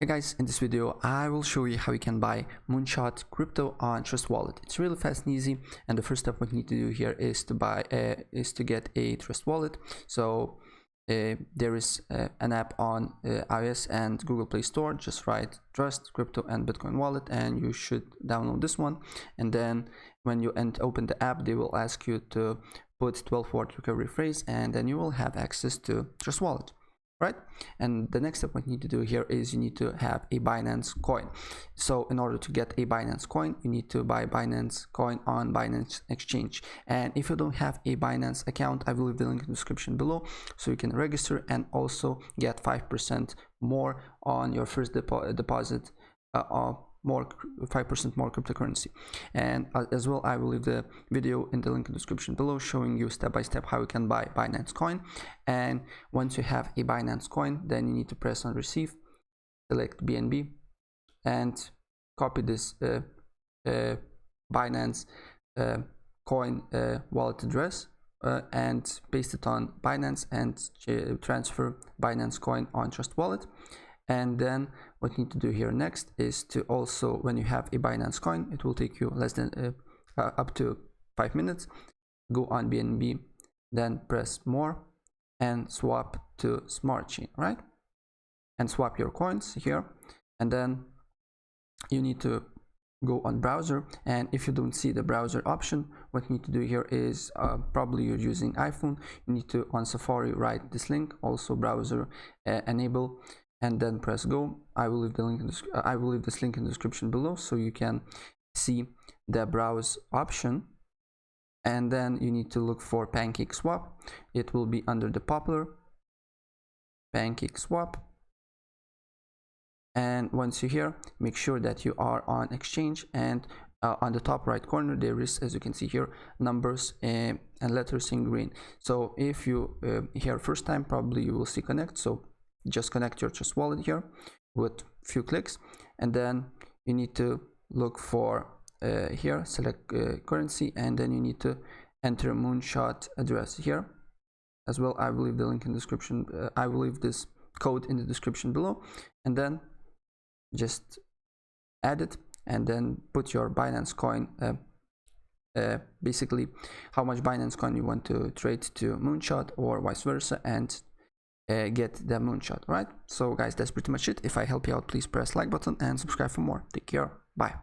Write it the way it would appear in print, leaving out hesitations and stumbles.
Hey guys, in this video I will show you how you can buy MoonShot crypto on Trust Wallet. It's really fast and easy, and the first step what you need to do here is to get a Trust Wallet. So there is an app on iOS and Google Play Store. Just write Trust Crypto and Bitcoin Wallet and you should download this one. And then when you open the app, they will ask you to put 12-word recovery phrase, and then you will have access to Trust Wallet. Right, and the next step what you need to do here is you need to have a Binance coin. So in order to get a Binance coin, you need to buy Binance coin on Binance Exchange. And if you don't have a Binance account, I will leave the link in the description below so you can register and also get 5% more on your first deposit more 5% more cryptocurrency. And as well, I will leave the video in the link in the description below showing you step by step how you can buy Binance coin. And once you have a Binance coin, then you need to press on receive, select BNB, and copy this Binance coin wallet address and paste it on Binance and transfer Binance coin on Trust Wallet. And then what you need to do here next is to also, when you have a Binance coin, it will take you less than up to 5 minutes. Go on BNB, then press more and swap to Smart Chain, right? And swap your coins here. And then you need to go on browser, and if you don't see the browser option, what you need to do here is probably you're using iPhone, you need to on Safari write this link, also browser enable, and then press go. I will leave the link I will leave this link in the description below so you can see the browse option. And then you need to look for PancakeSwap. It will be under the popular PancakeSwap. And once you're here, make sure that you are on exchange, and on the top right corner there is, as you can see here, numbers and letters in green. So if you here first time, probably you will see connect, so just connect your Trust Wallet here with few clicks, and then you need to look for here, select currency, and then you need to enter MoonShot address here as well. I will leave the link in the description. I will leave this code in the description below, and then just add it, and then put your Binance coin, basically how much Binance coin you want to trade to MoonShot or vice versa, and get the MoonShot. Right, so guys, that's pretty much it. If I help you out, please press like button and subscribe for more. Take care, bye.